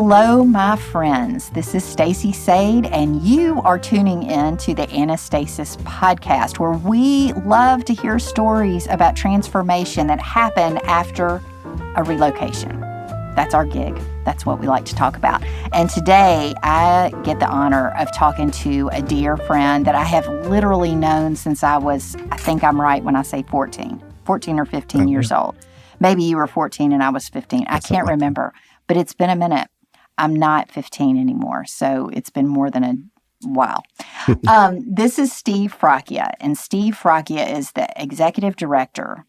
Hello, my friends. This is Stacy Sade, and you are tuning in to the Annestasis podcast, where we love to hear stories about transformation that happen after a relocation. That's our gig. That's what we like to talk about. And today, I get the honor of talking to a dear friend that I have literally known since I think I'm right when I say 14 or 15 years old. Maybe you were 14 and I was 15. I can't remember, but it's been a minute. I'm not 15 anymore, so it's been more than a while. This is Steve Fracchia, and Steve Fracchia is the executive director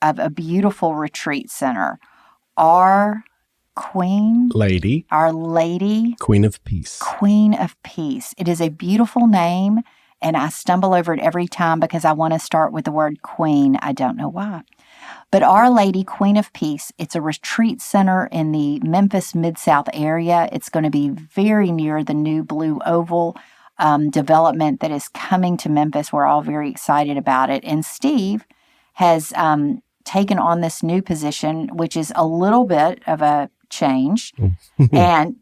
of a beautiful retreat center, Our Lady, Queen of Peace. Queen of Peace. It is a beautiful name, and I stumble over it every time because I want to start with the word queen. I don't know why. But Our Lady, Queen of Peace, it's a retreat center in the Memphis Mid-South area. It's going to be very near the new Blue Oval development that is coming to Memphis. We're all very excited about it. And Steve has taken on this new position, which is a little bit of a change. And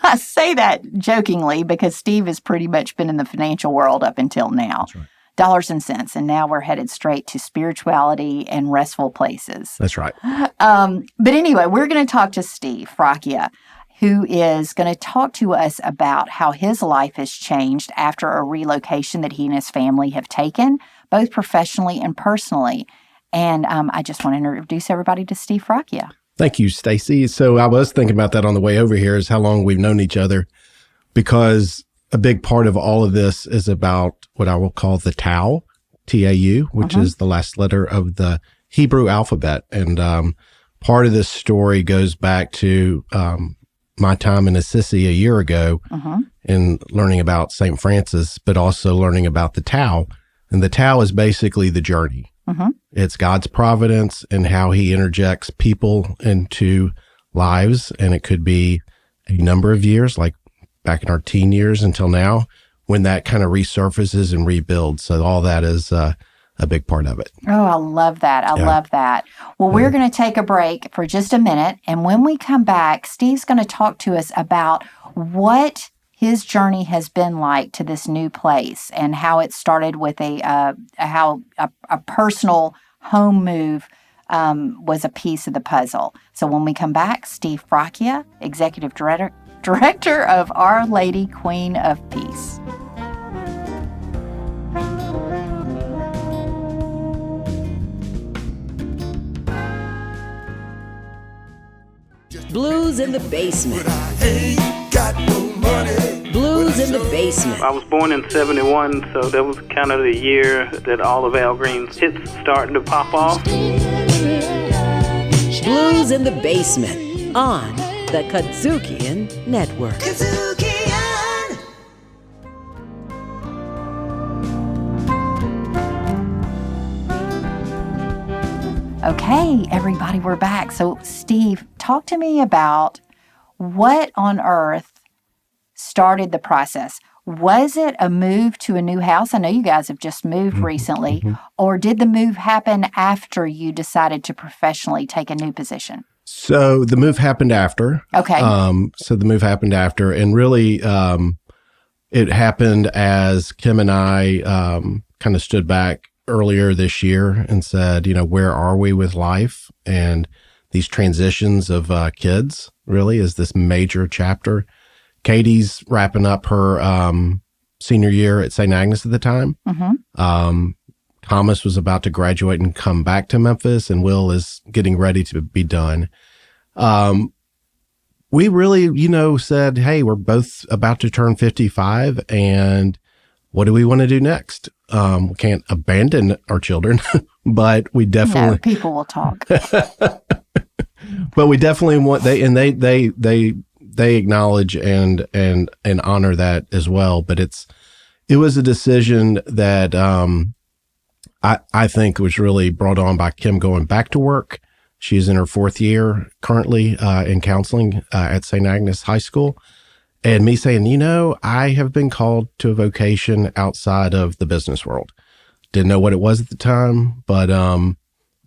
I say that jokingly because Steve has pretty much been in the financial world up until now. That's right. Dollars and cents, and now we're headed straight to spirituality and restful places. That's right. But anyway, we're going to talk to Steve Fracchia, who is going to talk to us about how his life has changed after a relocation that he and his family have taken, both professionally and personally. And I just want to introduce everybody to Steve Fracchia. Thank you, Stacy. So I was thinking about that on the way over here, is how long we've known each other, because a big part of all of this is about what I will call the Tau, T-A-U, which is the last letter of the Hebrew alphabet. And part of this story goes back to my time in Assisi a year ago and learning about St. Francis, but also learning about the Tau. And the Tau is basically the journey. It's God's providence and how he interjects people into lives. And it could be a number of years, like back in our teen years until now, when that kind of resurfaces and rebuilds. So all that is a big part of it. Oh, I love that. I love that. Well, we're going to take a break for just a minute. And when we come back, Steve's going to talk to us about what his journey has been like to this new place and how it started with a personal home move was a piece of the puzzle. So when we come back, Steve Fracchia, Executive Director of Our Lady, Queen of Peace. Blues in the Basement. Blues in the Basement. I was born in 71, so that was kind of the year that all of Al Green's hits starting to pop off. Blues in the Basement on the Kadzukian Network. Okay, everybody, we're back. So, Steve, talk to me about what on earth started the process. Was it a move to a new house? I know you guys have just moved recently. Or did the move happen after you decided to professionally take a new position? So the move happened after. Okay. And really it happened as Kim and I kind of stood back earlier this year and said, where are we with life? And these transitions of kids really is this major chapter. Katie's wrapping up her senior year at St. Agnes at the time. Thomas was about to graduate and come back to Memphis, and Will is getting ready to be done. We really, said, hey, we're both about to turn 55, and what do we want to do next? We can't abandon our children, but we definitely... No, people will talk. But we definitely want, they acknowledge and honor that as well. But it was a decision that I think was really brought on by Kim going back to work. She's in her 4th year currently in counseling at St. Agnes High School. And me saying, I have been called to a vocation outside of the business world. Didn't know what it was at the time, but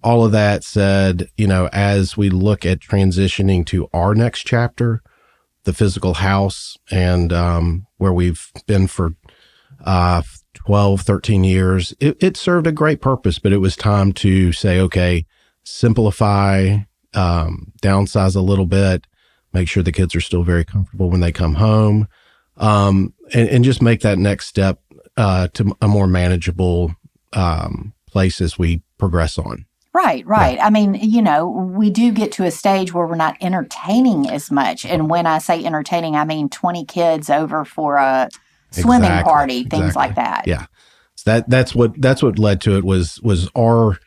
all of that said, as we look at transitioning to our next chapter, the physical house and where we've been for 12, 13 years, it served a great purpose, but it was time to say, okay, simplify, downsize a little bit, make sure the kids are still very comfortable when they come home, and just make that next step to a more manageable place as we progress on. Right. Yeah. I mean, we do get to a stage where we're not entertaining as much. And when I say entertaining, I mean 20 kids over for a swimming party, things like that. Yeah. So that's what led to it was our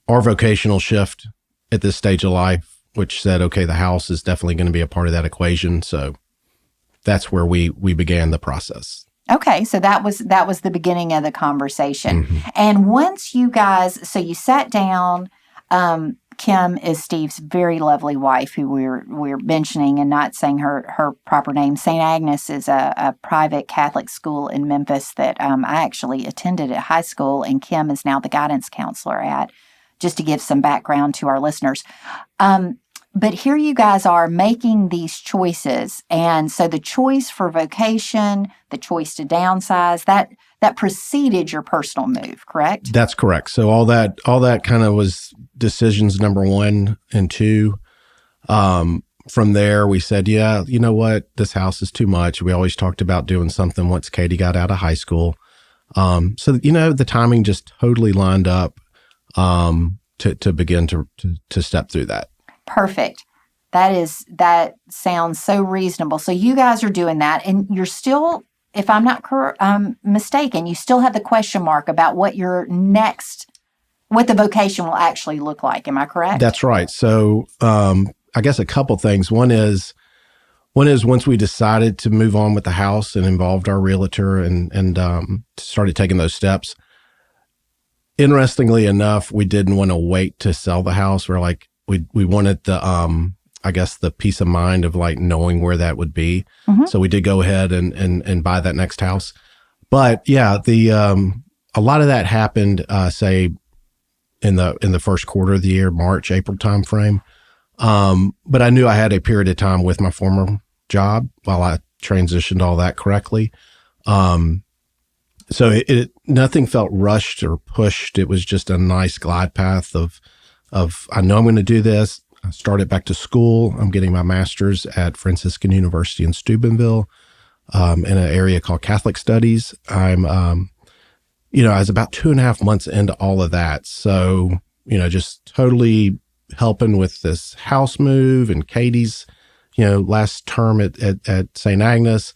vocational shift at this stage of life, which said, okay, the house is definitely going to be a part of that equation. So that's where we began the process. Okay, so that was the beginning of the conversation. Mm-hmm. And once you guys, so you sat down, Kim is Steve's very lovely wife, who we're mentioning and not saying her proper name. St. Agnes is a private Catholic school in Memphis that I actually attended at high school, and Kim is now the guidance counselor at, just to give some background to our listeners. But here you guys are making these choices. And so the choice for vocation, the choice to downsize, that preceded your personal move, correct? That's correct. So all that kind of was decisions number 1 and 2. From there, we said, yeah, you know what? This house is too much. We always talked about doing something once Katie got out of high school. So, the timing just totally lined up to begin to step through that. Perfect. That sounds so reasonable. So you guys are doing that, and you're still, if I'm not mistaken, you still have the question mark about what the vocation will actually look like. Am I correct? That's right. So I guess a couple things. One is once we decided to move on with the house and involved our realtor and started taking those steps. Interestingly enough, we didn't want to wait to sell the house. We're like, we wanted the, I guess the peace of mind of like knowing where that would be. Mm-hmm. So we did go ahead and buy that next house. But yeah, a lot of that happened, say in the first quarter of the year, March, April timeframe. But I knew I had a period of time with my former job while I transitioned all that correctly. So nothing felt rushed or pushed. It was just a nice glide path of I know I'm going to do this. I started back to school. I'm getting my master's at Franciscan University in Steubenville, in an area called Catholic Studies. I'm, I was about 2.5 months into all of that. So, just totally helping with this house move and Katie's, last term at St. Agnes.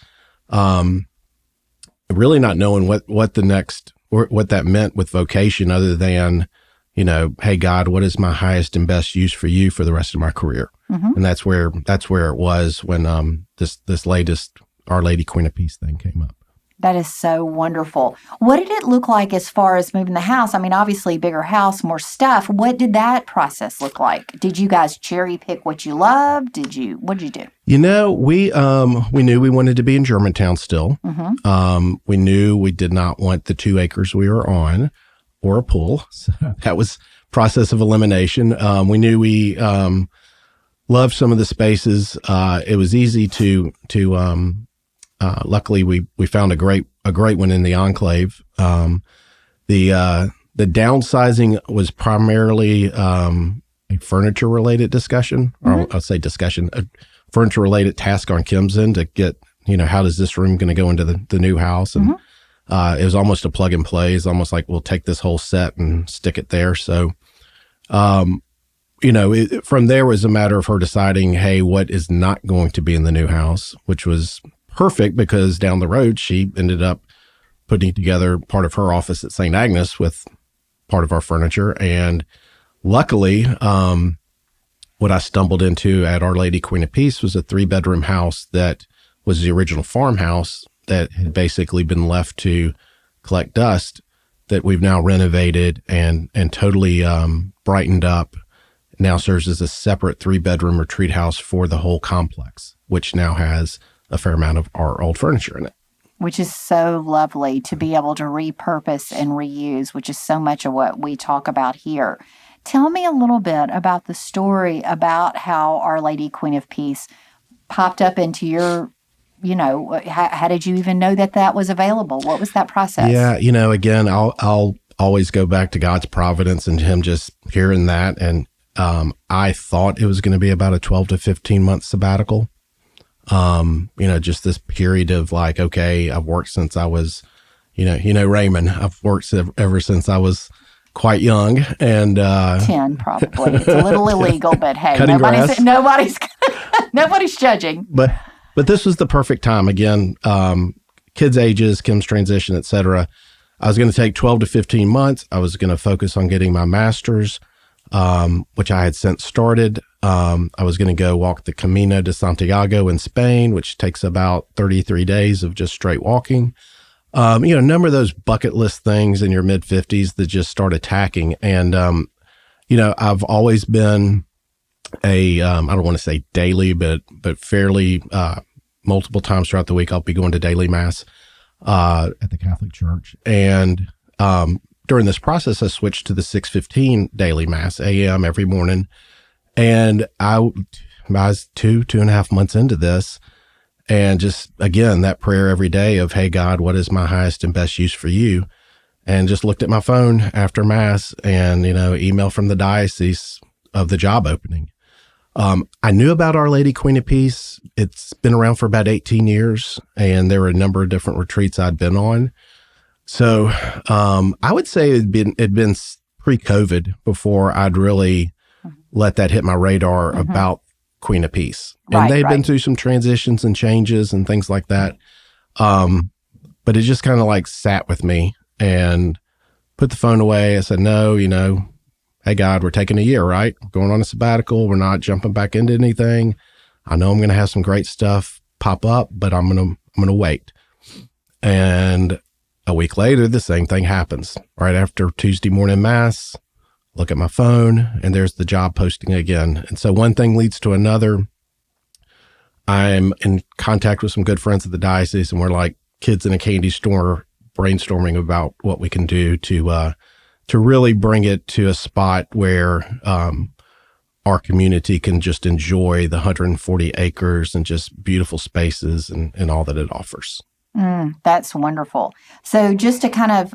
Really not knowing what the next, or what that meant with vocation other than, hey God, what is my highest and best use for you for the rest of my career? Mm-hmm. And that's where it was when this latest Our Lady Queen of Peace thing came up. That is so wonderful. What did it look like as far as moving the house? I mean, obviously bigger house, more stuff. What did that process look like? Did you guys cherry pick what you loved? What did you do? We knew we wanted to be in Germantown still. Mm-hmm. We knew we did not want the 2 acres we were on or a pool. So that was process of elimination. We knew we loved some of the spaces. It was easy to luckily we found a great one in the Enclave. The downsizing was primarily a furniture related discussion, or mm-hmm. I'll say discussion, a furniture related task on Kim's end to get, how does this room going to go into the new house? And mm-hmm. It was almost a plug and play. It's almost like we'll take this whole set and stick it there. So, from there was a matter of her deciding, hey, what is not going to be in the new house, which was perfect because down the road, she ended up putting together part of her office at St. Agnes with part of our furniture. And luckily, what I stumbled into at Our Lady Queen of Peace was a 3-bedroom house that was the original farmhouse that had basically been left to collect dust that we've now renovated and totally brightened up. Now serves as a separate 3-bedroom retreat house for the whole complex, which now has a fair amount of our old furniture in it. Which is so lovely to be able to repurpose and reuse, which is so much of what we talk about here. Tell me a little bit about the story about how Our Lady Queen of Peace popped up into your, how did you even know that was available? What was that process? Yeah, again, I'll always go back to God's providence and him just hearing that. And I thought it was going to be about a 12 to 15 month sabbatical. Just this period of like, okay, I've worked since I was, Raymond, I've worked ever since I was quite young, and 10 probably. It's a little illegal, but hey, nobody's judging. But this was the perfect time. Again, kids' ages, Kim's transition, etc. I was going to take 12 to 15 months. I was going to focus on getting my master's, which I had since started. I was going to go walk the Camino de Santiago in Spain, which takes about 33 days of just straight walking. A number of those bucket list things in your mid 50s that just start attacking. And, I've always been I don't want to say daily, but fairly, multiple times throughout the week, I'll be going to daily mass, at the Catholic Church. And, during this process, I switched to the 6:15 daily mass a.m. every morning. And I was 2.5 months into this. And just, again, that prayer every day of, hey, God, what is my highest and best use for you? And just looked at my phone after mass and, email from the diocese of the job opening. I knew about Our Lady Queen of Peace. It's been around for about 18 years, and there were a number of different retreats I'd been on. So I would say it'd been pre-COVID before I'd really let that hit my radar about Queen of Peace. And they'd been through some transitions and changes and things like that. But it just kind of like sat with me and put the phone away. I said, no, hey, God, we're taking a year, right? We're going on a sabbatical. We're not jumping back into anything. I know I'm going to have some great stuff pop up, but I'm going to wait. And a week later, the same thing happens. Right after Tuesday morning mass, look at my phone, and there's the job posting again. And so one thing leads to another. I'm in contact with some good friends at the diocese, and we're like kids in a candy store brainstorming about what we can do to really bring it to a spot where our community can just enjoy the 140 acres and just beautiful spaces and all that it offers. That's wonderful. So just to kind of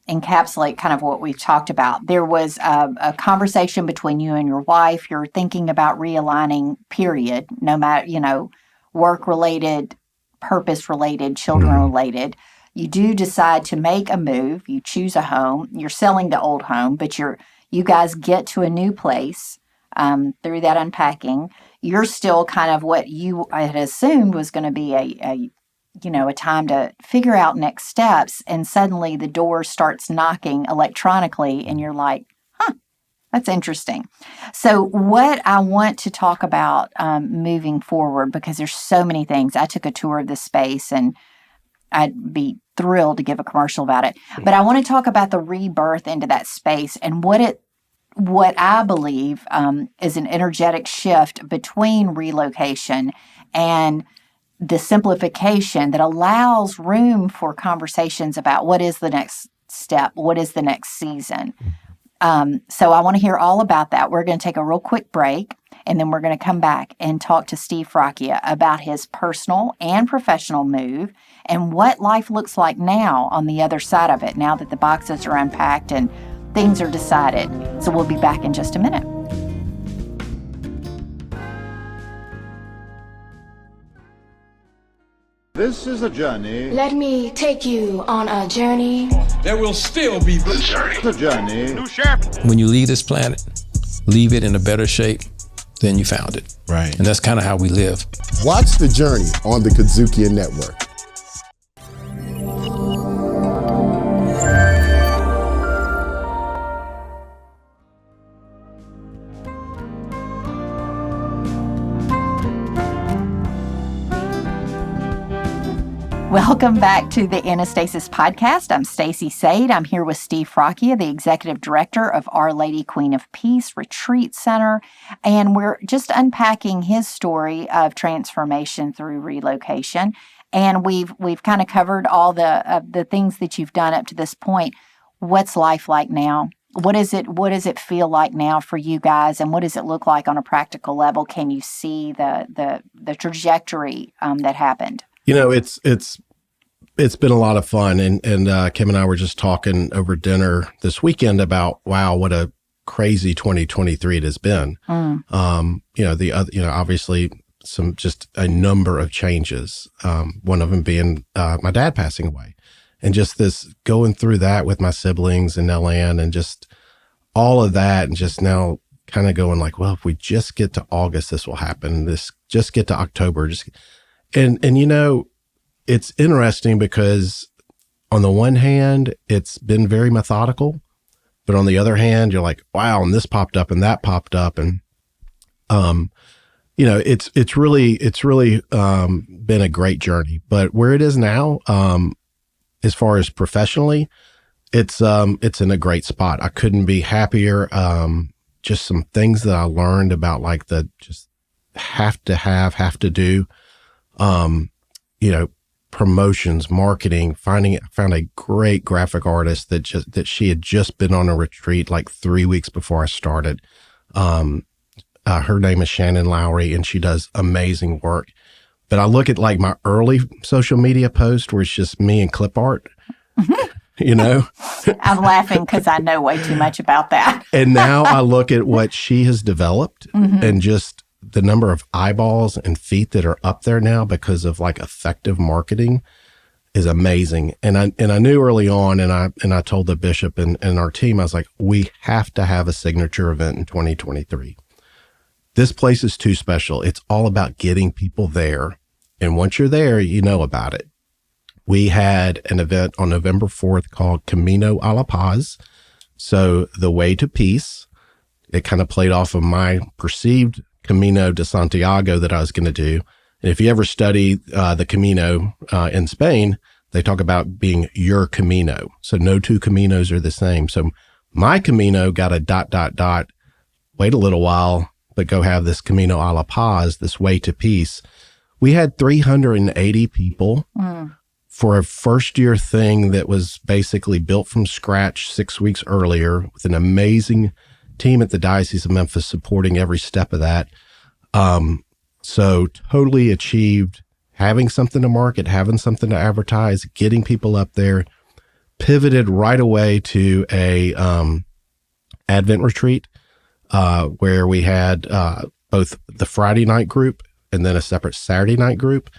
encapsulate kind of what we've talked about, there was a conversation between you and your wife. You're thinking about realigning, period, no matter, work-related, purpose-related, children-related. You do decide to make a move. You choose a home. You're selling the old home, but you guys get to a new place through that unpacking. You're still kind of what you had assumed was going to be a time to figure out next steps, and suddenly the door starts knocking electronically, and you're like, that's interesting. So what I want to talk about moving forward, because there's so many things. I took a tour of the space, and I'd be thrilled to give a commercial about it. But I want to talk about the rebirth into that space and what I believe is an energetic shift between relocation and the simplification that allows room for conversations about what is the next step, what is the next season. So I want to hear all about that. We're going to take a real quick break, and then we're going to come back and talk to Steve Fracchia about his personal and professional move and what life looks like now on the other side of it, now that the boxes are unpacked and things are decided. So we'll be back in just a minute. This is a journey. Let me take you on a journey. There will still be the journey. The journey. New sheriff. When you leave this planet, leave it in a better shape than you found it. Right. And that's kind of how we live. Watch The Journey on the Kadzukian Network. Welcome back to the Annestasis podcast. I'm Stacy Sade. I'm here with Steve Fracchia, the executive director of Our Lady Queen of Peace Retreat Center, and we're just unpacking his story of transformation through relocation. And we've kind of covered all the things that you've done up to this point. What's life like now? What does it feel like now for you guys, and what does it look like on a practical level? Can you see the trajectory that happened? It's been a lot of fun, and Kim and I were just talking over dinner this weekend about, wow, what a crazy 2023 it has been. Obviously just a number of changes. One of them being my dad passing away, and just this going through that with my siblings and Ellen, and just all of that, and just now kind of going like, well, if we just get to August, this will happen. Just get to October, and it's interesting because on the one hand, it's been very methodical, but on the other hand, you're like, wow, and this popped up and that popped up. And, it's really been a great journey. But where it is now, as far as professionally, it's in a great spot. I couldn't be happier. Just some things that I learned about like the just have to do, promotions, marketing, found a great graphic artist that she had just been on a retreat like 3 weeks before I started. Her name is Shannon Lowry, and she does amazing work. But I look at like my early social media post where it's just me and clip art, I'm laughing because I know way too much about that. And now I look at what she has developed and just the number of eyeballs and feet that are up there now because of like effective marketing is amazing. And I knew early on, and I told the bishop and our team, I was like, we have to have a signature event in 2023. This place is too special. It's all about getting people there. And once you're there, you know about it. We had an event on November 4th called Camino a la Paz. So the way to peace. It kind of played off of my perceived Camino de Santiago that I was going to do. And if you ever study the Camino in Spain, they talk about being your Camino. So no two Caminos are the same. So my Camino got a ... Wait a little while, but go have this Camino a la Paz, this way to peace. We had 380 people for a first year thing that was basically built from scratch 6 weeks earlier with an amazing team at the Diocese of Memphis supporting every step of that. So totally achieved having something to market, having something to advertise, getting people up there, pivoted right away to a Advent retreat where we had both the Friday night group and then a separate Saturday night group.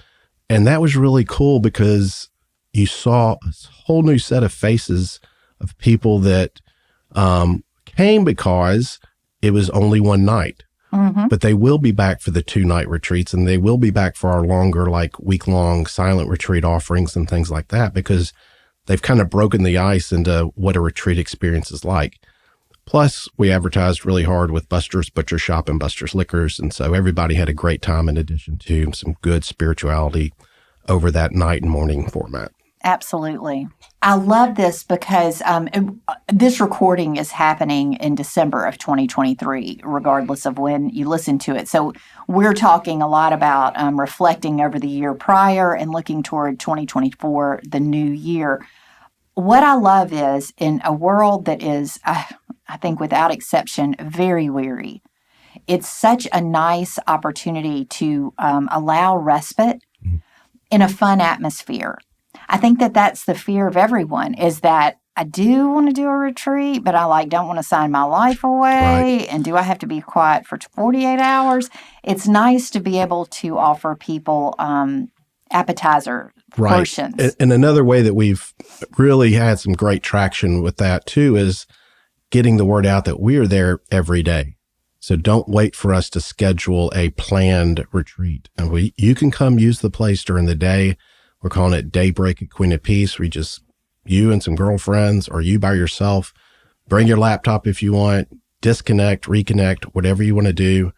And that was really cool because you saw a whole new set of faces of people that came because it was only one night. But they will be back for the 2-night retreats, and they will be back for our longer, like week-long silent retreat offerings and things like that, because they've kind of broken the ice into what a retreat experience is like. Plus, we advertised really hard with Buster's Butcher Shop and Buster's Liquors, and so everybody had a great time in addition to some good spirituality over that night and morning format. Absolutely. I love this because this recording is happening in December of 2023, regardless of when you listen to it. So we're talking a lot about reflecting over the year prior and looking toward 2024, the new year. What I love is in a world that is, I think without exception, very weary, it's such a nice opportunity to allow respite in a fun atmosphere. I think that that's the fear of everyone, is that I do want to do a retreat, but I don't want to sign my life away. Right. And do I have to be quiet for 48 hours? It's nice to be able to offer people appetizer portions. And another way that we've really had some great traction with that too is getting the word out that we are there every day. So don't wait for us to schedule a planned retreat. And you can come use the place during the day. We're calling it Daybreak at Queen of Peace. You and some girlfriends, or you by yourself, bring your laptop if you want, disconnect, reconnect, whatever you want to do.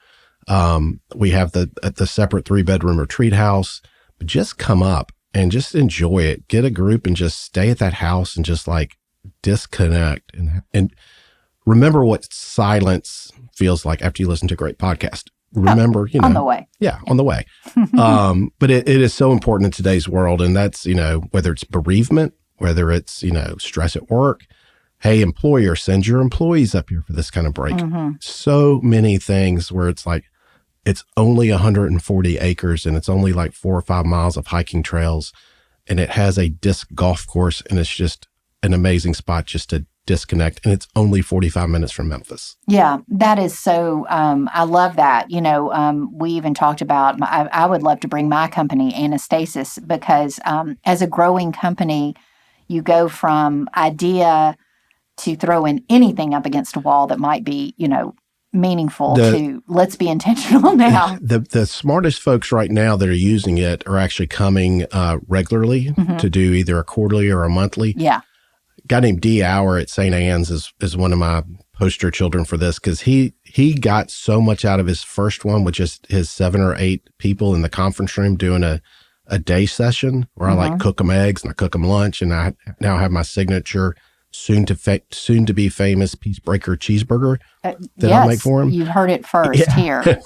We have the separate 3-bedroom retreat house, but just come up and just enjoy it. Get a group and just stay at that house and just disconnect and remember what silence feels like after you listen to a great podcast. Remember, on the way. Yeah, on the way. But it is so important in today's world. And that's, whether it's bereavement, whether it's, stress at work, hey, employer, send your employees up here for this kind of break. Mm-hmm. So many things where it's like, it's only 140 acres and it's only like 4 or 5 miles of hiking trails. And it has a disc golf course, and it's just an amazing spot just to disconnect. And it's only 45 minutes from Memphis. Yeah, that is so, I love that. You know, we even talked about, I would love to bring my company, Annestasis, because as a growing company, you go from idea to throwing anything up against a wall that might be, you know, meaningful to let's be intentional now. The smartest folks right now that are using it are actually coming regularly to do either a quarterly or a monthly. Yeah. A guy named D. Hour at St. Anne's is one of my poster children for this, because he got so much out of his first one with just his 7 or 8 people in the conference room doing a day session where I like cook them eggs and I cook them lunch, and I now have my signature soon to be famous Peace Breaker cheeseburger that I make for him. You heard it first here.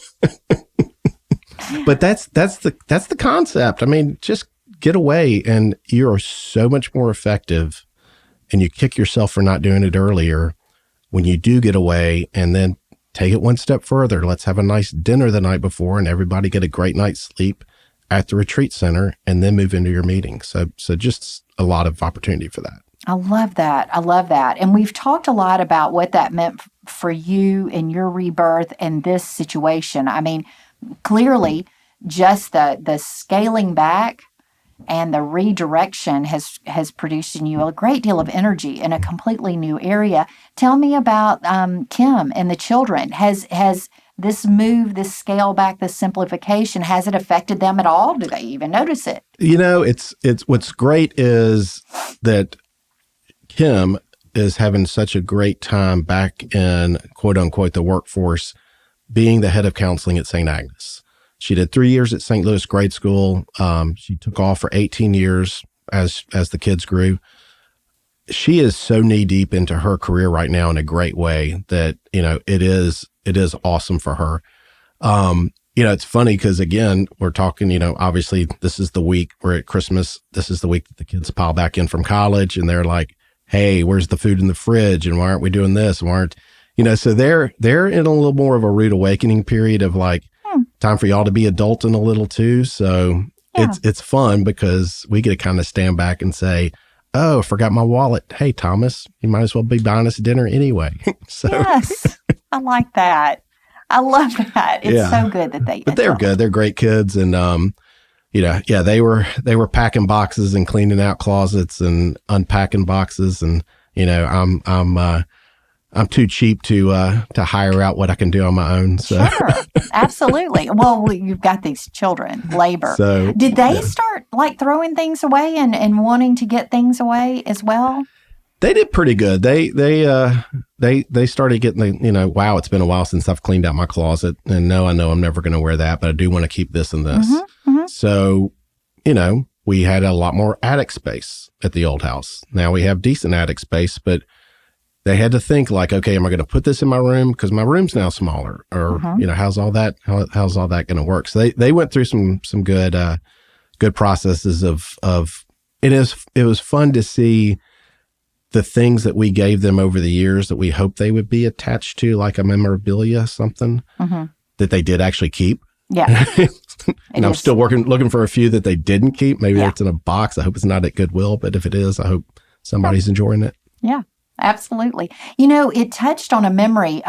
But that's the concept. I mean, just get away and you're so much more effective, and you kick yourself for not doing it earlier when you do get away, and then take it one step further. Let's have a nice dinner the night before and everybody get a great night's sleep at the retreat center, and then move into your meeting. So just a lot of opportunity for that. I love that. I love that. And we've talked a lot about what that meant for you and your rebirth and this situation. I mean, clearly just the scaling back and the redirection has produced in you a great deal of energy in a completely new area. Tell me about Kim and the children. Has this move, this scale back, this simplification, has it affected them at all? Do they even notice it? You know, it's what's great is that Kim is having such a great time back in, quote unquote, the workforce, being the head of counseling at St. Agnes. She did 3 years at St. Louis grade school. She took off for 18 years as the kids grew. She is so knee deep into her career right now in a great way that, you know, it is awesome for her. You know, it's funny because, again, we're talking, you know, obviously this is the week we're at Christmas. This is the week that the kids pile back in from college, and they're like, hey, where's the food in the fridge? And why aren't we doing this? And why aren't, you know, so they're in a little more of a rude awakening period of like, time for y'all to be adulting a little too. So it's fun because we get to kind of stand back and say, oh, I forgot my wallet. Hey, Thomas, you might as well be buying us dinner anyway. So yes, I like that. I love that. It's so good that but they're good. They're great kids. And, you know, they were packing boxes and cleaning out closets and unpacking boxes. And, you know, I'm too cheap to hire out what I can do on my own. So. Sure, absolutely. Well, you've got these children, labor. So, did they start like throwing things away and wanting to get things away as well? They did pretty good. They started getting the, you know, wow, it's been a while since I've cleaned out my closet, and no, I know I'm never going to wear that, but I do want to keep this and this. So, you know, we had a lot more attic space at the old house. Now we have decent attic space, but they had to think like, okay, am I going to put this in my room? Because my room's now smaller, or, you know, how's all that going to work? So they went through some good processes of it was fun to see the things that we gave them over the years that we hoped they would be attached to, like a memorabilia, something that they did actually keep. Yeah. And I'm still looking for a few that they didn't keep. Maybe it's in a box. I hope it's not at Goodwill, but if it is, I hope somebody's enjoying it. Yeah. Absolutely. You know, it touched on a memory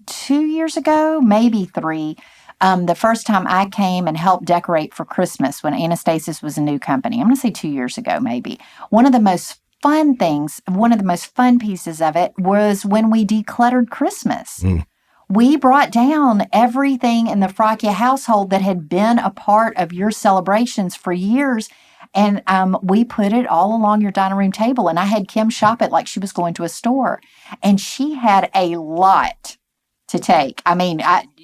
2 years ago, maybe 3. The first time I came and helped decorate for Christmas when Annestasis was a new company. I'm going to say 2 years ago, maybe. One of the most fun pieces of it was when we decluttered Christmas. We brought down everything in the Fracchia household that had been a part of your celebrations for years. And we put it all along your dining room table. And I had Kim shop it like she was going to a store. And she had a lot to take. I mean,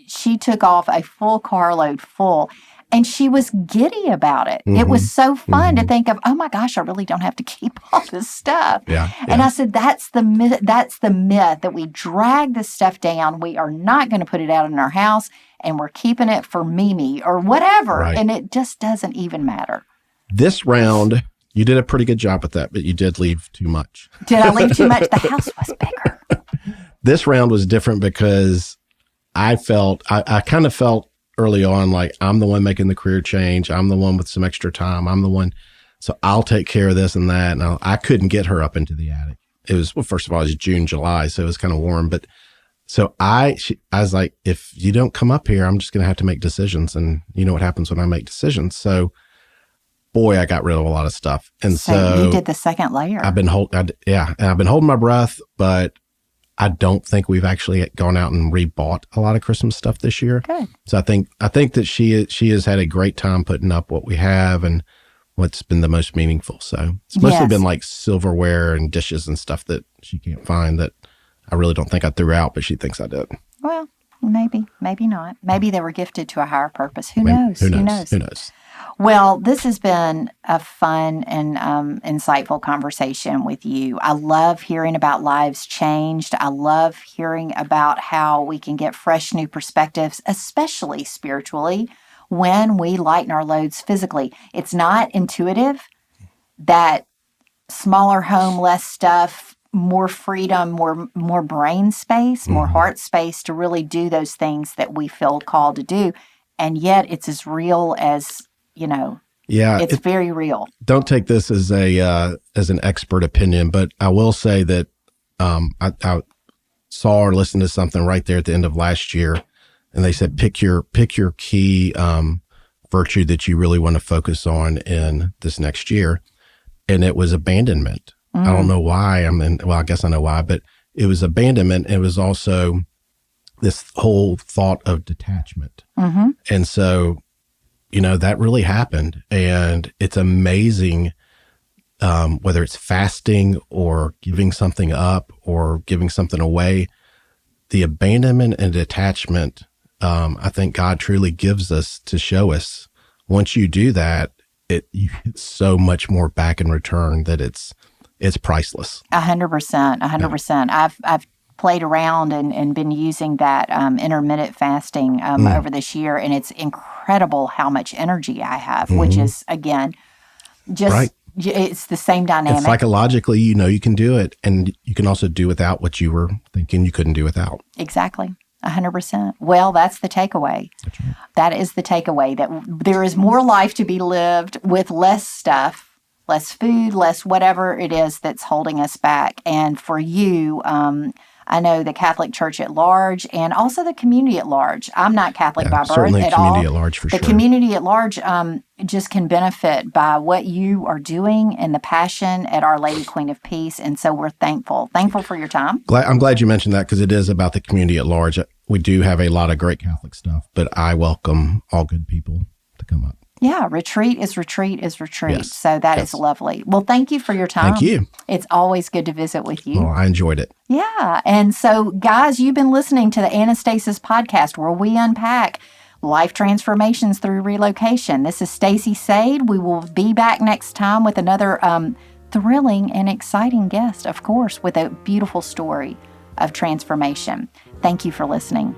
she took off a full carload full. And she was giddy about it. It was so fun to think of, oh my gosh, I really don't have to keep all this stuff. And I said, that's the myth that we drag this stuff down. We are not going to put it out in our house, and we're keeping it for Mimi or whatever. And it just doesn't even matter. This round, You did a pretty good job with that, but you did leave too much. Did I leave too much? The house was bigger. This round was different because I kind of felt early on like I'm the one making the career change. I'm the one with some extra time. I'm the one. So I'll take care of this and that. And I couldn't get her up into the attic. It was, well, first of all, it was June, July. So it was kind of warm. But so I was like, if you don't come up here, I'm just going to have to make decisions. And you know what happens when I make decisions. So boy, I got rid of a lot of stuff. And so you did the second layer. I've been holding my breath, but I don't think we've actually gone out and rebought a lot of Christmas stuff this year. Good. So I think that she has had a great time putting up what we have and what's been the most meaningful. So it's mostly been like silverware and dishes and stuff that she can't find that I really don't think I threw out, but she thinks I did. Well, maybe not. Maybe they were gifted to a higher purpose. Who knows? Who knows? Well, this has been a fun and insightful conversation with you. I love hearing about lives changed. I love hearing about how we can get fresh new perspectives, especially spiritually, when we lighten our loads physically. It's not intuitive that smaller home, less stuff, more freedom, more brain space, more heart space to really do those things that we feel called to do. And yet it's as real as, it's very real. Don't take this as an expert opinion, but I will say that I saw or listened to something right there at the end of last year, and they said pick your key virtue that you really want to focus on in this next year, and it was abandonment. I don't know why. I guess I know why, but it was abandonment. It was also this whole thought of detachment, and so. That really happened. And it's amazing, whether it's fasting or giving something up or giving something away, the abandonment and detachment, I think God truly gives us to show us. Once you do that, you get so much more back in return that it's priceless. 100%. I've played around and been using that intermittent fasting over this year, and it's incredible how much energy I have, which is, again, just right. It's the same dynamic. And psychologically, you can do it, and you can also do without what you were thinking you couldn't do without. Exactly. 100%. Well, that's the takeaway. That's right. That is the takeaway, that there is more life to be lived with less stuff, less food, less whatever it is that's holding us back. And for you, I know the Catholic Church at large and also the community at large. I'm not Catholic by birth certainly at all. all. Community at large for sure. The community at large just can benefit by what you are doing and the passion at Our Lady Queen of Peace. And so we're thankful for your time. I'm glad you mentioned that, because it is about the community at large. We do have a lot of great Catholic stuff, but I welcome all good people to come up. Yeah, retreat is retreat is retreat. Yes. So that is lovely. Well, thank you for your time. Thank you. It's always good to visit with you. Well, I enjoyed it. Yeah. And so, guys, you've been listening to the Annestasis podcast, where we unpack life transformations through relocation. This is Stacy Sade. We will be back next time with another thrilling and exciting guest, of course, with a beautiful story of transformation. Thank you for listening.